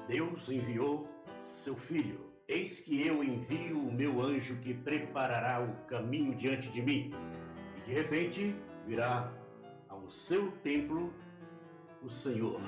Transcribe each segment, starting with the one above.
Deus enviou seu Filho. Eis que eu envio o meu anjo que preparará o caminho diante de mim. E de repente virá ao seu templo o Senhor,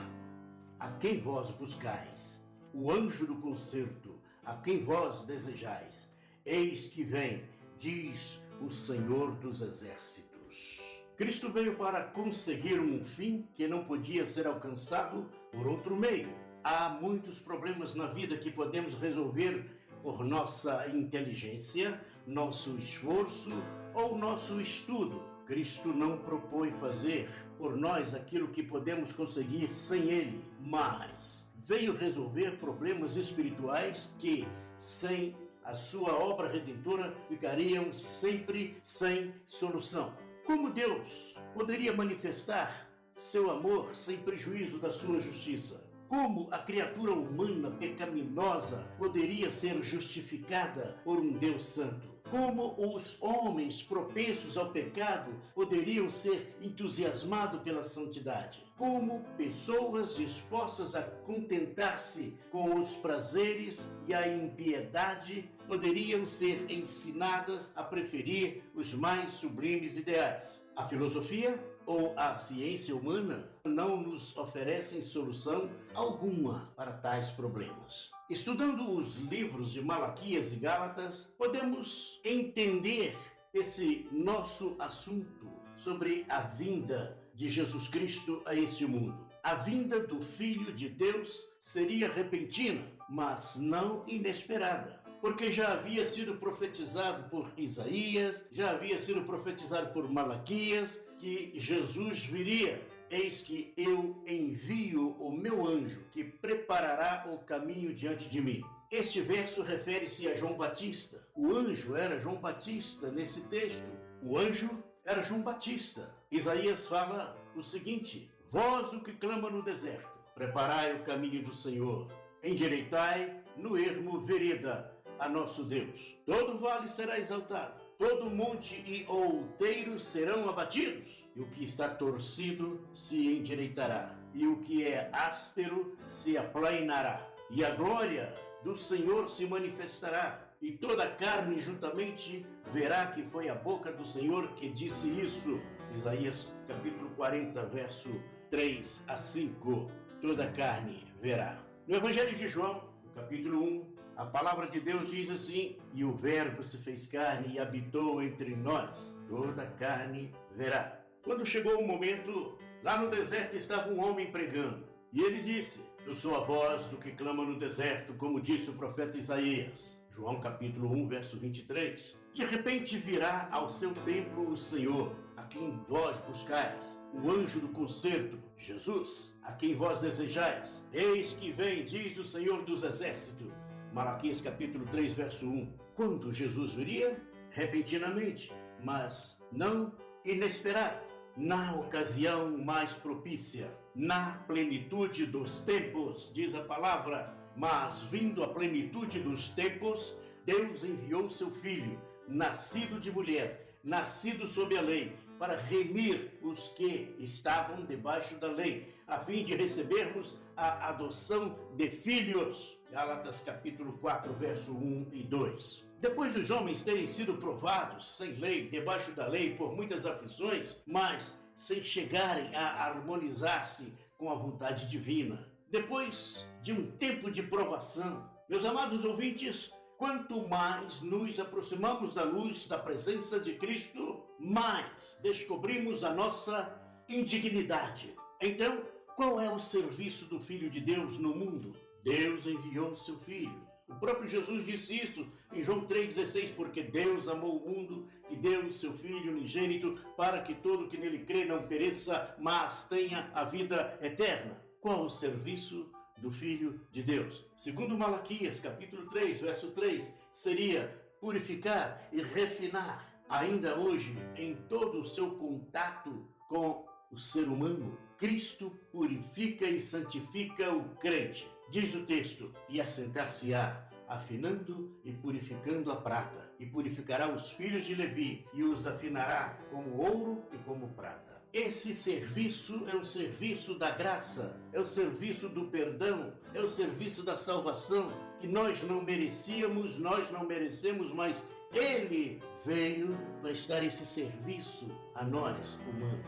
a quem vós buscais, o anjo do concerto, a quem vós desejais. Eis que vem, diz o Senhor dos exércitos. Cristo veio para conseguir um fim que não podia ser alcançado por outro meio. Há muitos problemas na vida que podemos resolver por nossa inteligência, nosso esforço ou nosso estudo. Cristo não propõe fazer por nós aquilo que podemos conseguir sem Ele, mas veio resolver problemas espirituais que, sem a sua obra redentora, ficariam sempre sem solução. Como Deus poderia manifestar seu amor sem prejuízo da sua justiça? Como a criatura humana pecaminosa poderia ser justificada por um Deus santo? Como os homens propensos ao pecado poderiam ser entusiasmados pela santidade? Como pessoas dispostas a contentar-se com os prazeres e a impiedade poderiam ser ensinadas a preferir os mais sublimes ideais? A filosofia ou a ciência humana não nos oferecem solução alguma para tais problemas. Estudando os livros de Malaquias e Gálatas, podemos entender esse nosso assunto sobre a vinda de Jesus Cristo a este mundo. A vinda do Filho de Deus seria repentina, mas não inesperada, porque já havia sido profetizado por Isaías, já havia sido profetizado por Malaquias, que Jesus viria. Eis que eu envio o meu anjo, que preparará o caminho diante de mim. Este verso refere-se a João Batista. O anjo era João Batista nesse texto. O anjo era João Batista. Isaías fala o seguinte: vós o que clama no deserto, preparai o caminho do Senhor, endireitai no ermo vereda a nosso Deus. Todo vale será exaltado, todo monte e outeiro serão abatidos, e o que está torcido se endireitará, e o que é áspero se aplainará, e a glória do Senhor se manifestará, e toda a carne juntamente verá que foi a boca do Senhor que disse isso. Isaías capítulo 40, verso 3 a 5. Toda a carne verá. No Evangelho de João, capítulo 1, a palavra de Deus diz assim: e o verbo se fez carne e habitou entre nós, toda a carne verá. Quando chegou o momento, lá no deserto estava um homem pregando, e ele disse: eu sou a voz do que clama no deserto, como disse o profeta Isaías. João capítulo 1, verso 23. De repente virá ao seu templo o Senhor, a quem vós buscais, o anjo do concerto, Jesus, a quem vós desejais. Eis que vem, diz o Senhor dos exércitos. Malaquias capítulo 3, verso 1. Quando Jesus viria? Repentinamente, mas não inesperado. Na ocasião mais propícia, na plenitude dos tempos, diz a palavra. Mas vindo a plenitude dos tempos, Deus enviou seu Filho, nascido de mulher, nascido sob a lei, para remir os que estavam debaixo da lei, a fim de recebermos a adoção de filhos. Gálatas capítulo 4, verso 1 e 2. Depois dos homens terem sido provados, sem lei, debaixo da lei, por muitas aflições, mas sem chegarem a harmonizar-se com a vontade divina. Depois de um tempo de provação, meus amados ouvintes, quanto mais nos aproximamos da luz da presença de Cristo, mais descobrimos a nossa indignidade. Então, qual é o serviço do Filho de Deus no mundo? Deus enviou seu Filho. O próprio Jesus disse isso em João 3,16, porque Deus amou o mundo, que deu o seu Filho unigênito, para que todo que nele crê não pereça, mas tenha a vida eterna. Qual o serviço do Filho de Deus? Segundo Malaquias, capítulo 3, verso 3, seria purificar e refinar. Ainda hoje, em todo o seu contato com o ser humano, Cristo purifica e santifica o crente. Diz o texto: e assentar-se-á, afinando e purificando a prata, e purificará os filhos de Levi, e os afinará como ouro e como prata. esse serviço é o serviço da graça, é o serviço do perdão, é o serviço da salvação, que nós não merecíamos, nós não merecemos, mas Ele veio prestar esse serviço a nós, humanos.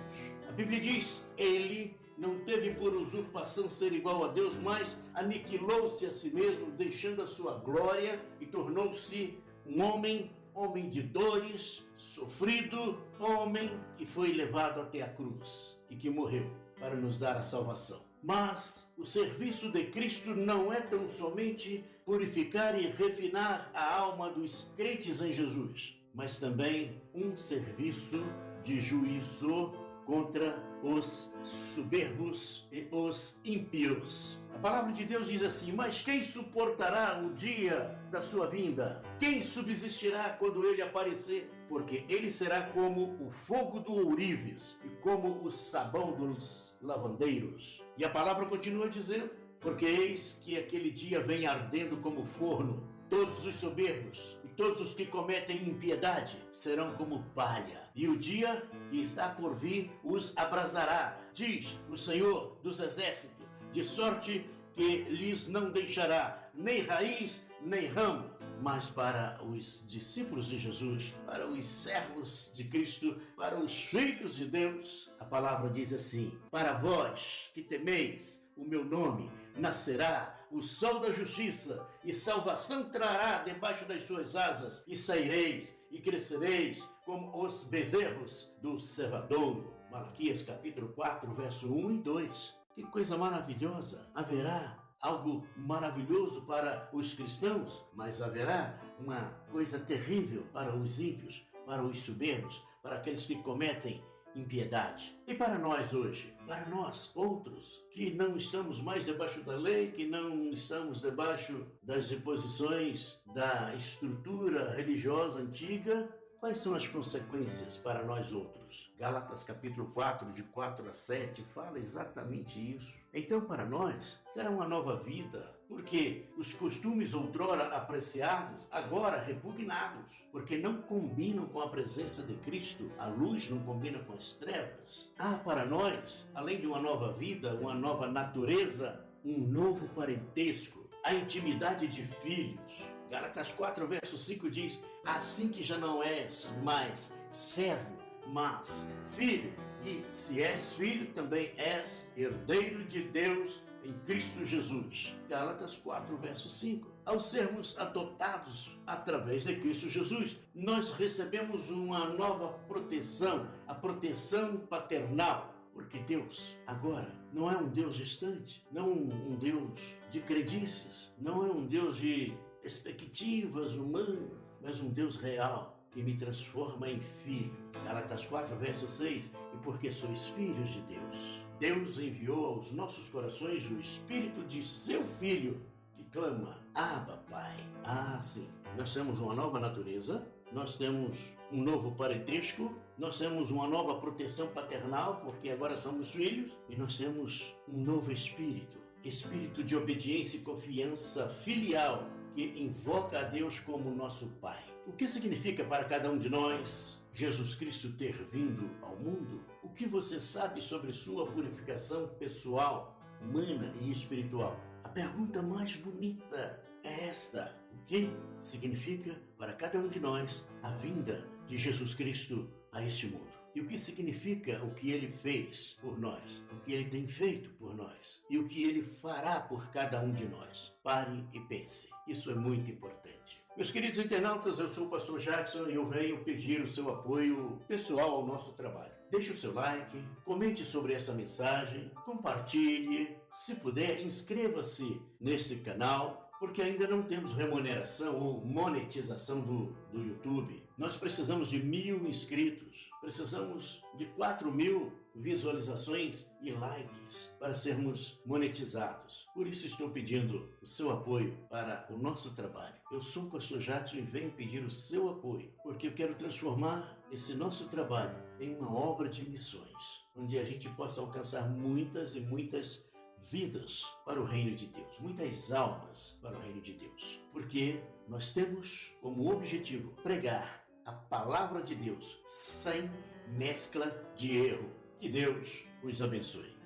A Bíblia diz, Ele não teve por usurpação ser igual a Deus, mas aniquilou-se a si mesmo, deixando a sua glória e tornou-se um homem de dores, sofrido, homem que foi levado até a cruz e que morreu para nos dar a salvação. Mas o serviço de Cristo não é tão somente purificar e refinar a alma dos crentes em Jesus, mas também um serviço de juízo contra os soberbos e os ímpios. A palavra de Deus diz assim, mas quem suportará o dia da sua vinda? Quem subsistirá quando ele aparecer? Porque ele será como o fogo do ourives e como o sabão dos lavandeiros. E a palavra continua dizendo, porque eis que aquele dia vem ardendo como forno, todos os soberbos e todos os que cometem impiedade serão como palha, e o dia que está por vir os abrasará, diz o Senhor dos Exércitos, de sorte que lhes não deixará nem raiz nem ramo. Mas para os discípulos de Jesus, para os servos de Cristo, para os filhos de Deus, a palavra diz assim, para vós que temeis o meu nome, nascerá o sol da justiça, e salvação trará debaixo das suas asas, e saireis e crescereis como os bezerros do cevadouro. Malaquias capítulo 4, verso 1 e 2. Que coisa maravilhosa! Haverá algo maravilhoso para os cristãos, mas haverá uma coisa terrível para os ímpios, para os soberbos, para aqueles que cometem impiedade. E para nós hoje, para nós outros, que não estamos mais debaixo da lei, que não estamos debaixo das imposições da estrutura religiosa antiga, quais são as consequências para nós outros? Gálatas capítulo 4, de 4 a 7, fala exatamente isso. Então, para nós, será uma nova vida, porque os costumes outrora apreciados, agora repugnados, porque não combinam com a presença de Cristo, a luz não combina com as trevas. Há para nós, além de uma nova vida, uma nova natureza, um novo parentesco, a intimidade de filhos. Gálatas 4, verso 5 diz, assim que já não és mais servo, mas filho, e se és filho, também és herdeiro de Deus em Cristo Jesus. Gálatas 4, verso 5. Ao sermos adotados através de Cristo Jesus, nós recebemos uma nova proteção, a proteção paternal. Porque Deus, agora, não é um Deus distante, não um Deus de crendices, não é um Deus de perspectivas humanas, mas um Deus real, que me transforma em filho. Gálatas 4, verso 6, e porque sois filhos de Deus, Deus enviou aos nossos corações o Espírito de seu Filho, que clama, Abba, Pai. Ah, sim, nós temos uma nova natureza, nós temos um novo parentesco, nós temos uma nova proteção paternal, porque agora somos filhos, e nós temos um novo espírito, espírito de obediência e confiança filial, que invoca a Deus como nosso Pai. O que significa para cada um de nós Jesus Cristo ter vindo ao mundo? O que você sabe sobre sua purificação pessoal, humana e espiritual? A pergunta mais bonita é esta: o que significa para cada um de nós a vinda de Jesus Cristo a este mundo? E o que significa o que Ele fez por nós, o que Ele tem feito por nós e o que Ele fará por cada um de nós? Pare e pense. Isso é muito importante. Meus queridos internautas, eu sou o pastor Jackson e eu venho pedir o seu apoio pessoal ao nosso trabalho. Deixe o seu like, comente sobre essa mensagem, compartilhe, se puder, inscreva-se nesse canal, porque ainda não temos remuneração ou monetização do YouTube. Nós precisamos de 1.000 inscritos, precisamos de 4.000 visualizações e likes para sermos monetizados. Por isso estou pedindo o seu apoio para o nosso trabalho. Eu sou o pastor Jackson e venho pedir o seu apoio, porque eu quero transformar esse nosso trabalho em uma obra de missões, onde a gente possa alcançar muitas e muitas vidas para o reino de Deus, muitas almas para o reino de Deus, porque nós temos como objetivo pregar a palavra de Deus sem mescla de erro. Que Deus os abençoe.